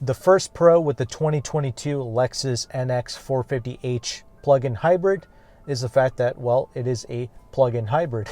The first pro with the 2022 Lexus NX 450h plug-in hybrid is the fact that, well, it is a plug-in hybrid.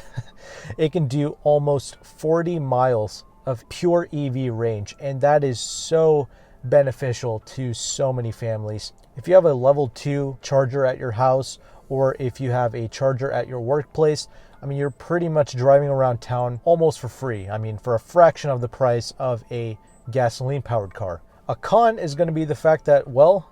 It can do almost 40 miles of pure EV range, and that is so beneficial to so many families. If you have a level 2 charger at your house, or if you have a charger at your workplace, I mean, you're pretty much driving around town almost for free. I mean, for a fraction of the price of a gasoline-powered car. A con is going to be the fact that, well,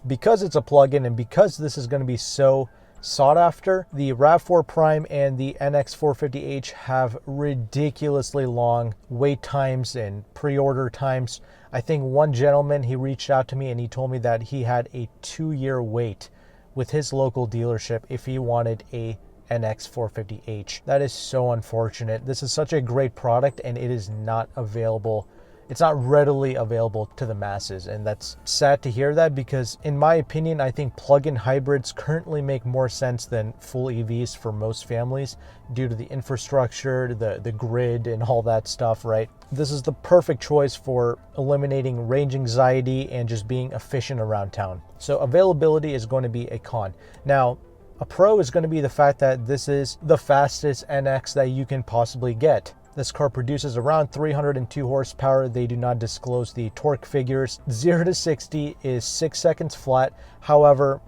because it's a plug-in and because this is going to be so sought after, the RAV4 Prime and the NX 450h have ridiculously long wait times and pre-order times. I think one gentleman, he reached out to me and he told me that he had a 2-year wait with his local dealership if he wanted a NX 450h. That is so unfortunate. This is such a great product and it is not available. It's not readily available to the masses, and that's sad to hear that, because in my opinion, I think plug-in hybrids currently make more sense than full EVs for most families due to the infrastructure, the grid, and all that stuff, right? This is the perfect choice for eliminating range anxiety and just being efficient around town. So availability is going to be a con. Now, a pro is going to be the fact that this is the fastest NX that you can possibly get. This car produces around 302 horsepower. They do not disclose the torque figures. 0 to 60 is 6 seconds flat. However,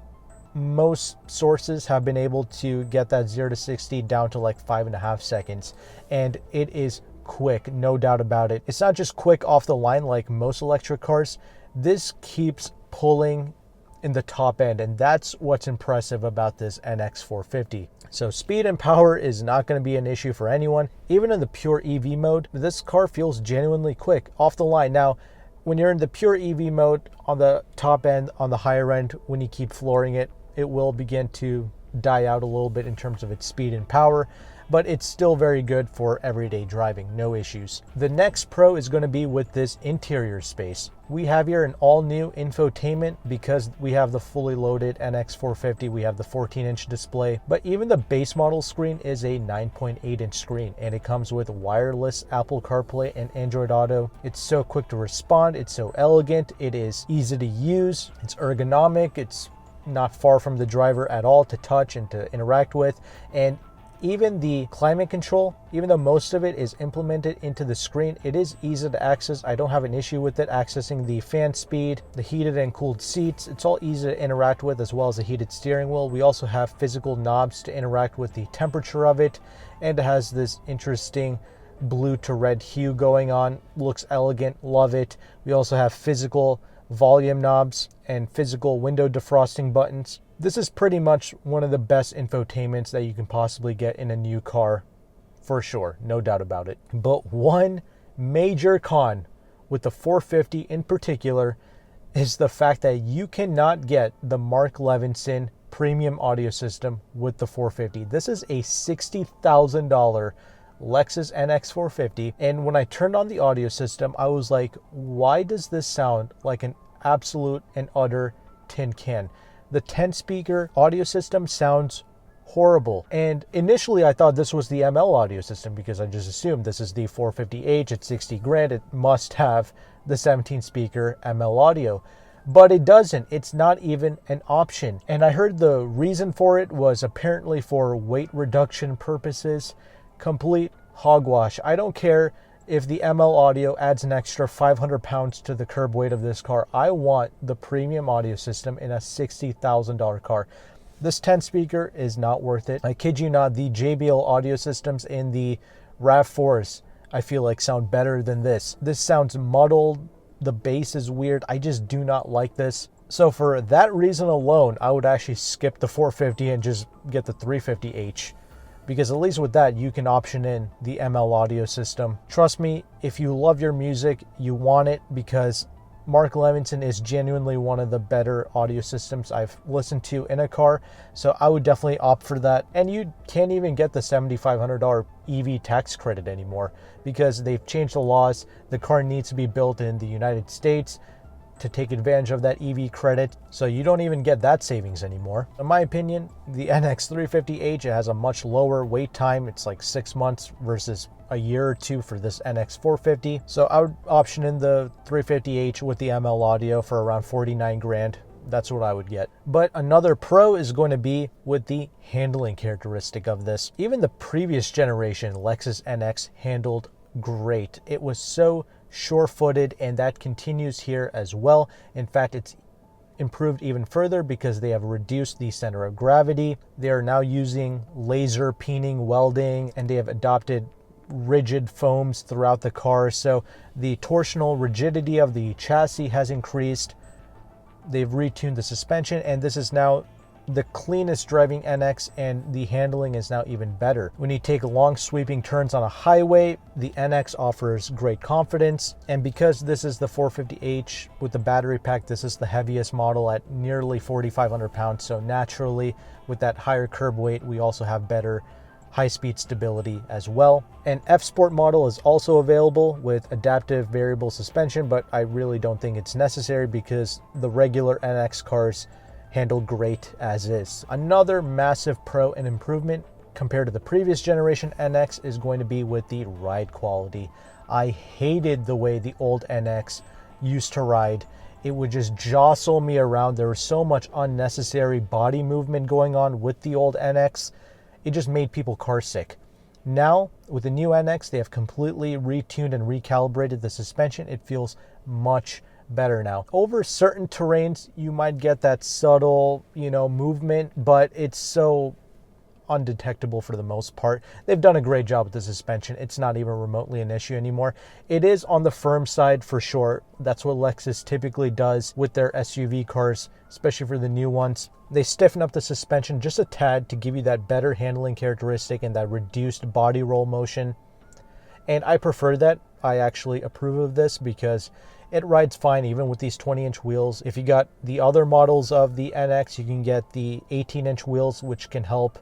most sources have been able to get that 0 to 60 down to like 5.5 seconds. And it is quick, no doubt about it. It's not just quick off the line like most electric cars. This keeps pulling in the top end, and that's what's impressive about this NX 450. So speed and power is not going to be an issue for anyone. Even in the pure EV mode, this car feels genuinely quick off the line. Now, when you're in the pure EV mode on the top end, on the higher end, when you keep flooring it, it will begin to die out a little bit in terms of its speed and power, but it's still very good for everyday driving, no issues. The next pro is going to be with this interior space. We have here an all-new infotainment because we have the fully loaded NX 450, we have the 14-inch display, but even the base model screen is a 9.8-inch screen, and it comes with wireless Apple CarPlay and Android Auto. It's so quick to respond, it's so elegant, it is easy to use, it's ergonomic, it's not far from the driver at all to touch and to interact with, and even the climate control, even though most of it is implemented into the screen, it is easy to access. I don't have an issue with it accessing the fan speed, the heated and cooled seats. It's all easy to interact with, as well as the heated steering wheel. We also have physical knobs to interact with the temperature of it, and it has this interesting blue to red hue going on. Looks elegant, love it. We also have physical volume knobs and physical window defrosting buttons. This is pretty much one of the best infotainments that you can possibly get in a new car, for sure, no doubt about it. But one major con with the 450 in particular is the fact that you cannot get the Mark Levinson premium audio system with the 450. This is a $60,000 Lexus NX 450, and when I turned on the audio system, I was like, why does this sound like an absolute and utter tin can? The 10-speaker audio system sounds horrible. And initially I thought this was the ML audio system because I just assumed this is the 450h at 60 grand. It must have the 17-speaker ML audio. But it doesn't. It's not even an option. And I heard the reason for it was apparently for weight reduction purposes. Complete hogwash. I don't care if the ML audio adds an extra 500 pounds to the curb weight of this car. I want the premium audio system in a $60,000 car. This 10 speaker is not worth it. I kid you not, the JBL audio systems in the RAV4s, I feel like sound better than this. This sounds muddled. The bass is weird. I just do not like this. So for that reason alone, I would actually skip the 450 and just get the 350h. Because at least with that, you can option in the ML audio system. Trust me, if you love your music, you want it, because Mark Levinson is genuinely one of the better audio systems I've listened to in a car. So I would definitely opt for that. And you can't even get the $7,500 EV tax credit anymore because they've changed the laws. The car needs to be built in the United States to take advantage of that EV credit, so you don't even get that savings anymore. In my opinion, the NX 350h has a much lower wait time. It's like 6 months versus a year or two for this NX 450. So I would option in the 350h with the ML audio for around 49 grand. That's what I would get. But another pro is going to be with the handling characteristic of this. Even the previous generation Lexus NX handled great. It was so sure-footed, and that continues here as well. In fact, it's improved even further because they have reduced the center of gravity. They are now using laser peening welding, and they have adopted rigid foams throughout the car. So the torsional rigidity of the chassis has increased. They've retuned the suspension, and this is now the cleanest driving NX, and the handling is now even better. When you take long sweeping turns on a highway, the NX offers great confidence, and because this is the 450h with the battery pack, this is the heaviest model at nearly 4,500 pounds, so naturally with that higher curb weight, we also have better high-speed stability as well. An F-Sport model is also available with adaptive variable suspension, but I really don't think it's necessary because the regular NX cars handle great as is. Another massive pro and improvement compared to the previous generation NX is going to be with the ride quality. I hated the way the old NX used to ride. It would just jostle me around. There was so much unnecessary body movement going on with the old NX. It just made people car sick. Now, with the new NX, they have completely retuned and recalibrated the suspension. It feels much better now. Over certain terrains, you might get that subtle, movement, but it's so undetectable for the most part. They've done a great job with the suspension. It's not even remotely an issue anymore. It is on the firm side for sure. That's what Lexus typically does with their SUV cars, especially for the new ones. They stiffen up the suspension just a tad to give you that better handling characteristic and that reduced body roll motion. And I prefer that. I actually approve of this because it rides fine even with these 20-inch wheels. If you got the other models of the NX, you can get the 18-inch wheels, which can help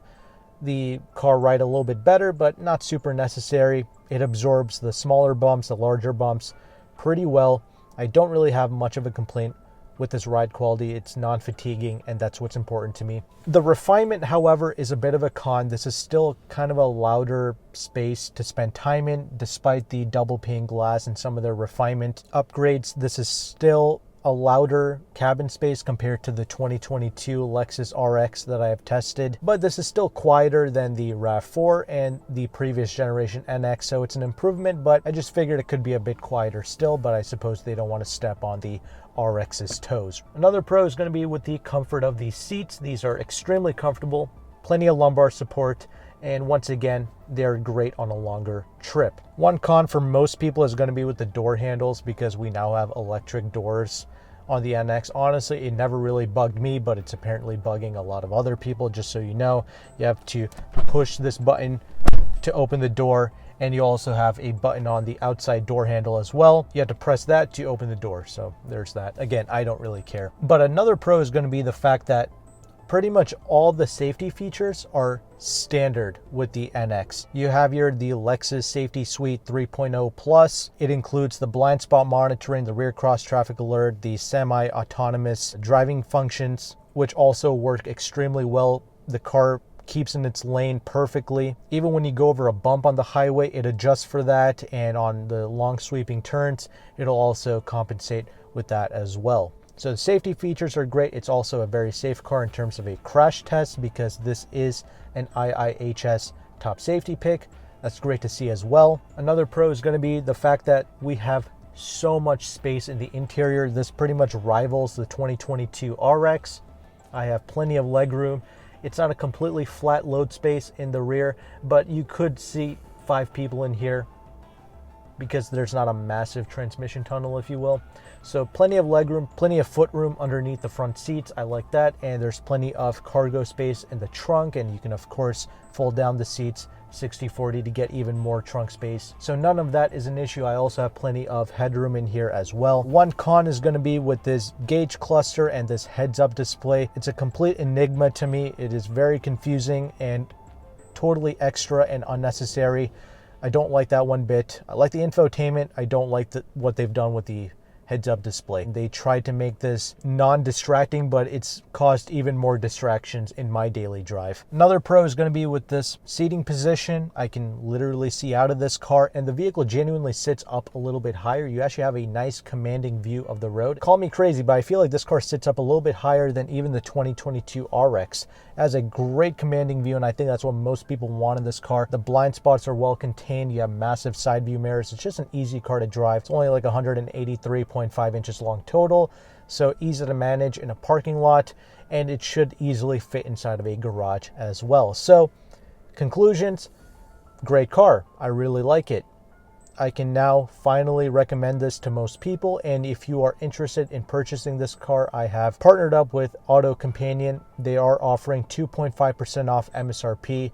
the car ride a little bit better, but not super necessary. It absorbs the smaller bumps, the larger bumps pretty well. I don't really have much of a complaint with this ride quality. It's non-fatiguing, and that's what's important to me. The refinement, however, is a bit of a con. This is still kind of a louder space to spend time in, despite the double pane glass and some of their refinement upgrades. This is still a louder cabin space compared to the 2022 Lexus RX that I have tested, but this is still quieter than the RAV4 and the previous generation NX, so it's an improvement, but I just figured it could be a bit quieter still, but I suppose they don't want to step on the RX's toes. Another pro is going to be with the comfort of these seats. These are extremely comfortable, plenty of lumbar support, and once again, they're great on a longer trip. One con for most people is going to be with the door handles because we now have electric doors on the NX. Honestly, it never really bugged me, but it's apparently bugging a lot of other people. Just so you know, you have to push this button to open the door, and you also have a button on the outside door handle as well. You have to press that to open the door, so there's that. Again, I don't really care. But another pro is going to be the fact that pretty much all the safety features are standard with the NX. You have the Lexus Safety Suite 3.0 Plus. It includes the blind spot monitoring, the rear cross traffic alert, the semi-autonomous driving functions, which also work extremely well. The car keeps in its lane perfectly. Even when you go over a bump on the highway, it adjusts for that, and on the long sweeping turns, it'll also compensate with that as well. So the safety features are great. It's also a very safe car in terms of a crash test because this is an IIHS top safety pick. That's great to see as well. Another pro is going to be the fact that we have so much space in the interior. This pretty much rivals the 2022 RX. I have plenty of legroom. It's not a completely flat load space in the rear, but you could see 5 people in here because there's not a massive transmission tunnel, if you will. So plenty of legroom, plenty of footroom underneath the front seats. I like that. And there's plenty of cargo space in the trunk, and you can of course fold down the seats 60-40 to get even more trunk space. So none of that is an issue. I also have plenty of headroom in here as well. One con is going to be with this gauge cluster and this heads-up display. It's a complete enigma to me. It is very confusing and totally extra and unnecessary. I don't like that one bit. I like the infotainment. I don't like what they've done with the heads-up display. They tried to make this non-distracting, but it's caused even more distractions in my daily drive. Another pro is going to be with this seating position. I can literally see out of this car, and the vehicle genuinely sits up a little bit higher. You actually have a nice commanding view of the road. Call me crazy, but I feel like this car sits up a little bit higher than even the 2022 RX. It has a great commanding view, and I think that's what most people want in this car. The blind spots are well contained. You have massive side view mirrors. It's just an easy car to drive. It's only like 183.5 inches long total, so easy to manage in a parking lot, and it should easily fit inside of a garage as well. So conclusions, great car. I really like it. I can now finally recommend this to most people, and if you are interested in purchasing this car, I have partnered up with AutoCompanion. They are offering 2.5% off MSRP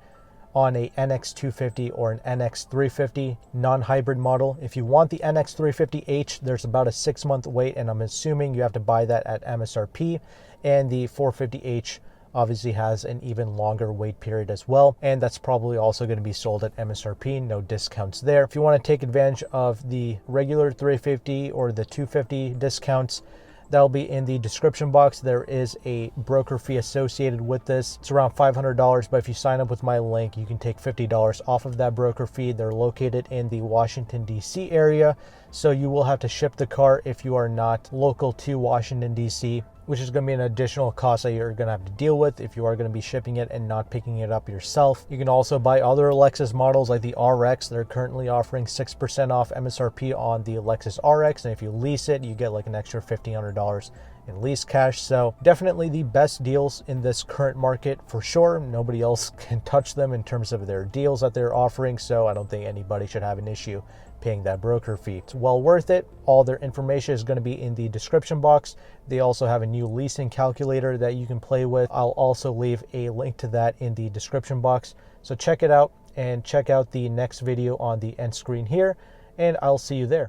on a NX250 or an NX350 non-hybrid model. If you want the NX350H, there's about a 6-month wait, and I'm assuming you have to buy that at MSRP, and the 450H obviously has an even longer wait period as well, and that's probably also going to be sold at MSRP. No discounts there. If you want to take advantage of the regular 350 or the 250 discounts, that'll be in the description box. There is a broker fee associated with this. It's around $500, but if you sign up with my link, you can take $50 off of that broker fee. They're located in the Washington, D.C. area, so you will have to ship the car if you are not local to Washington, D.C., which is going to be an additional cost that you're going to have to deal with if you are going to be shipping it and not picking it up yourself. You can also buy other Lexus models like the RX. They're currently offering 6% off MSRP on the Lexus RX, and if you lease it, you get like an extra $1,500 in lease cash. So definitely the best deals in this current market for sure. Nobody else can touch them in terms of their deals that they're offering, so I don't think anybody should have an issue paying that broker fee. It's well worth it. All their information is going to be in the description box. They also have a new leasing calculator that you can play with. I'll also leave a link to that in the description box. So check it out, and check out the next video on the end screen here, and I'll see you there.